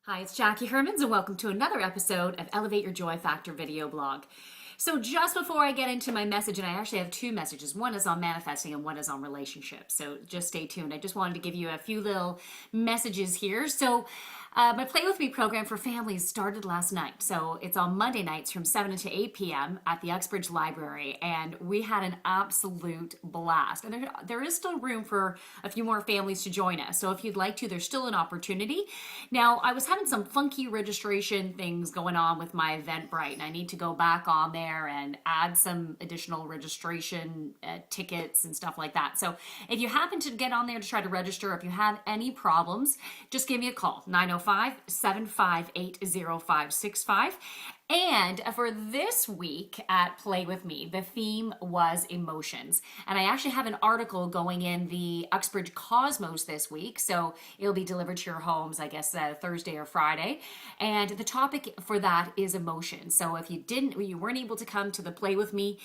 Hi, it's Jackie Hermans, and welcome to another episode of Elevate Your Joy Factor video blog. So, just before I get into my message, and I actually have two messages, one is on manifesting and one is on relationships. So, just stay tuned. I just wanted to give you a few little messages here. So, my Play With Me program for families started last night. So, it's on Monday nights from 7 to 8 p.m. at the Uxbridge Library, and we had an absolute blast. And there is still room for a few more families to join us. So, if you'd like to, there's still an opportunity. Now, I was having some funky registration things going on with my Eventbrite, and I need to go back on there and add some additional registration tickets and stuff like that. So if you happen to get on there to try to register, if you have any problems, just give me a call, 905-758-0565. And for this week at Play With Me, the theme was emotions. And I actually have an article going in the Uxbridge Cosmos this week. So it'll be delivered to your homes, I guess, Thursday or Friday. And the topic for that is emotions. So if you weren't able to come to the Play With Me,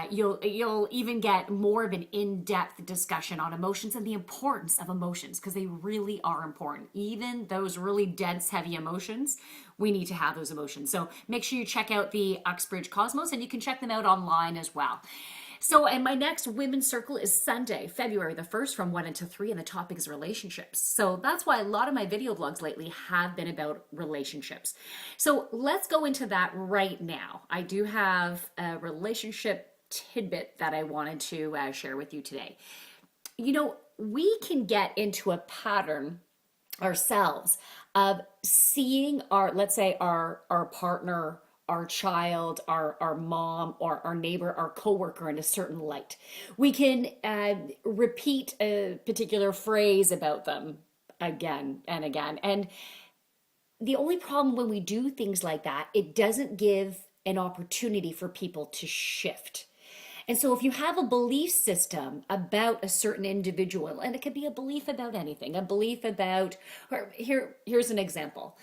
you'll even get more of an in-depth discussion on emotions and the importance of emotions, because they really are important. Even those really dense, heavy emotions, we need to have those emotions. So make sure you check out the Uxbridge Cosmos, and you can check them out online as well. So, and my next Women's Circle is Sunday, February the 1st from 1 until 3, and the topic is relationships. So that's why a lot of my video blogs lately have been about relationships. So let's go into that right now. I do have a relationship tidbit that I wanted to share with you today. You know, we can get into a pattern ourselves of seeing let's say our partner, our child, our mom, or our neighbor, our coworker in a certain light. We can repeat a particular phrase about them again and again. And the only problem when we do things like that, it doesn't give an opportunity for people to shift. And so if you have a belief system about a certain individual, and it could be a belief about anything, a belief about, here's an example.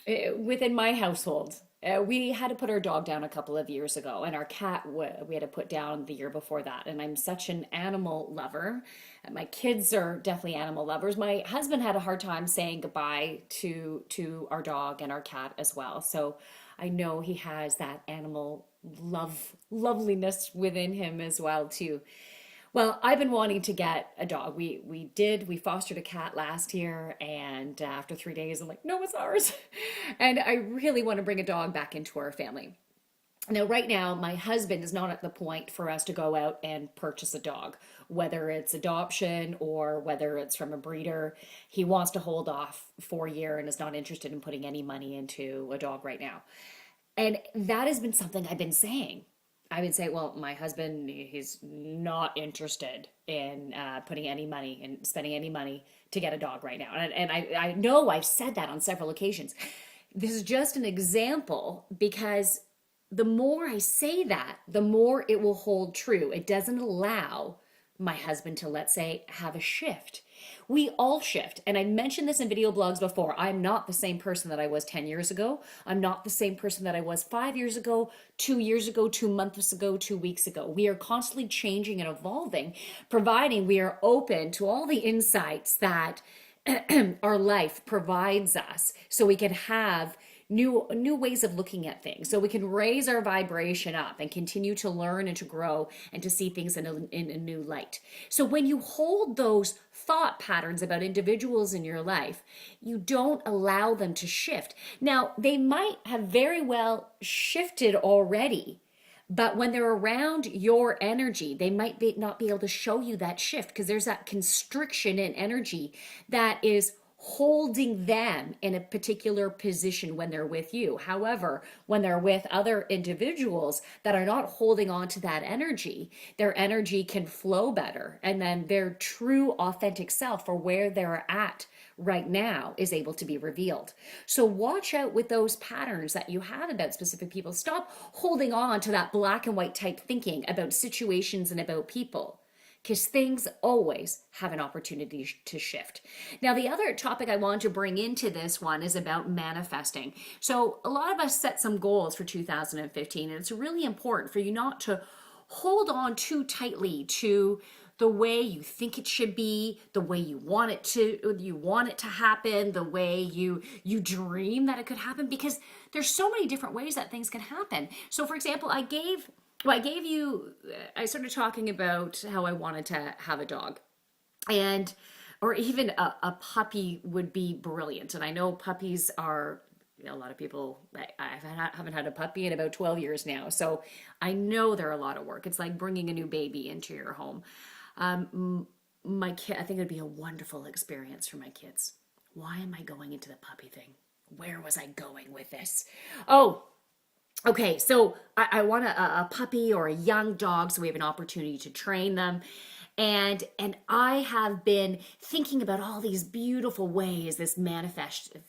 Within my household, we had to put our dog down a couple of years ago, and our cat we had to put down the year before that. And I'm such an animal lover. My kids are definitely animal lovers. My husband had a hard time saying goodbye to our dog and our cat as well. So I know he has that animal loveliness within him as well too. Well, I've been wanting to get a dog. We fostered a cat last year, and after 3 days, I'm like, no, it's ours. And I really want to bring a dog back into our family. Now, right now, my husband is not at the point for us to go out and purchase a dog, whether it's adoption or whether it's from a breeder. He wants to hold off for a year and is not interested in putting any money into a dog right now. And that has been something I've been saying. I would say, well, my husband, he's not interested in putting any money and spending any money to get a dog right now. And I know I've said that on several occasions. This is just an example, because the more I say that, the more it will hold true. It doesn't allow my husband to, let's say, have a shift. We all shift. And I mentioned this in video blogs before. I'm not the same person that I was 10 years ago. I'm not the same person that I was 5 years ago, 2 years ago, 2 months ago, 2 weeks ago. We are constantly changing and evolving, providing we are open to all the insights that our life provides us, so we can have new ways of looking at things, so we can raise our vibration up and continue to learn and to grow and to see things in a new light. So when you hold those thought patterns about individuals in your life, you don't allow them to shift. Now, they might have very well shifted already, but when they're around your energy, they might not be able to show you that shift, because there's that constriction in energy that is holding them in a particular position when they're with you. However, when they're with other individuals that are not holding on to that energy, their energy can flow better. And then their true authentic self, or where they're at right now, is able to be revealed. So watch out with those patterns that you have about specific people. Stop holding on to that black and white type thinking about situations and about people, because things always have an opportunity to shift. Now, the other topic I want to bring into this one is about manifesting. So a lot of us set some goals for 2015, and it's really important for you not to hold on too tightly to the way you think it should be, the way you want it to happen, the way you dream that it could happen, because there's so many different ways that things can happen. So for example, I started talking about how I wanted to have a dog, and or even a puppy would be brilliant. And I know puppies are, a lot of people, haven't had a puppy in about 12 years now, so I know they're a lot of work. It's like bringing a new baby into your home. My kid, I think it'd be a wonderful experience for my kids. Why am I going into the puppy thing? Where was I going with this? Oh, okay, so I want a puppy or a young dog, so we have an opportunity to train them. And I have been thinking about all these beautiful ways this manifestation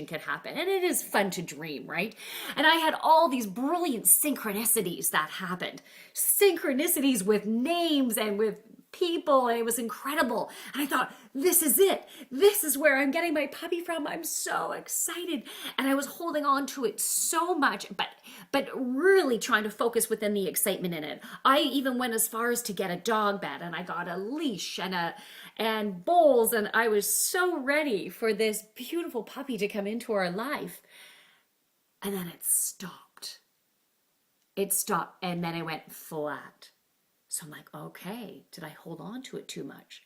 could happen. And it is fun to dream, right? And I had all these brilliant synchronicities that happened. Synchronicities with names and with people, and it was incredible. And I thought, this is it. This is where I'm getting my puppy from. I'm so excited. And I was holding on to it so much, but really trying to focus within the excitement in it. I even went as far as to get a dog bed, and I got a leash and bowls, and I was so ready for this beautiful puppy to come into our life. And then it stopped. It stopped, and then it went flat. So I'm like, okay, did I hold on to it too much?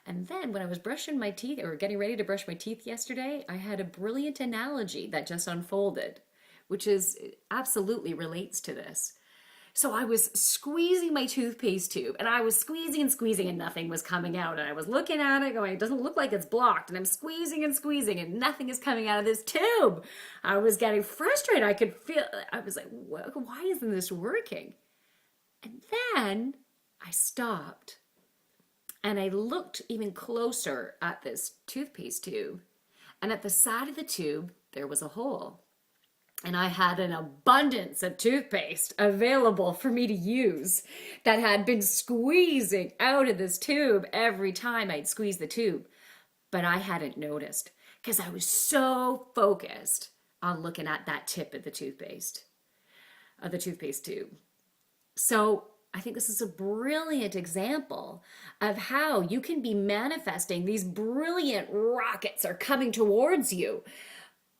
And then when I was brushing my teeth or getting ready to brush my teeth yesterday, I had a brilliant analogy that just unfolded, which absolutely relates to this. So I was squeezing my toothpaste tube, and I was squeezing and squeezing, and nothing was coming out. And I was looking at it going, it doesn't look like it's blocked. And I'm squeezing and squeezing, and nothing is coming out of this tube. I was getting frustrated. I was like, why isn't this working? And then I stopped and I looked even closer at this toothpaste tube, and at the side of the tube there was a hole, and I had an abundance of toothpaste available for me to use that had been squeezing out of this tube every time I'd squeeze the tube, but I hadn't noticed because I was so focused on looking at that tip of the toothpaste tube. So I think this is a brilliant example of how you can be manifesting. These brilliant rockets are coming towards you.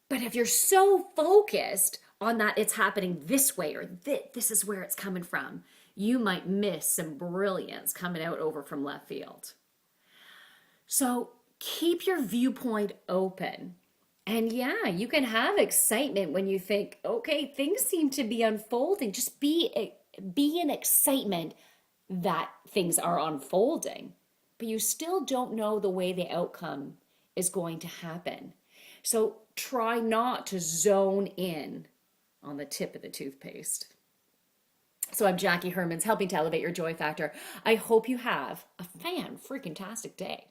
But if you're so focused on that it's happening this way, or this is where it's coming from, you might miss some brilliance coming out over from left field. So keep your viewpoint open. And yeah, you can have excitement when you think, okay, things seem to be unfolding. Just be in excitement that things are unfolding, but you still don't know the way the outcome is going to happen. So try not to zone in on the tip of the toothpaste. So I'm Jackie Hermans, helping to elevate your joy factor. I hope you have a fan-freaking-tastic day.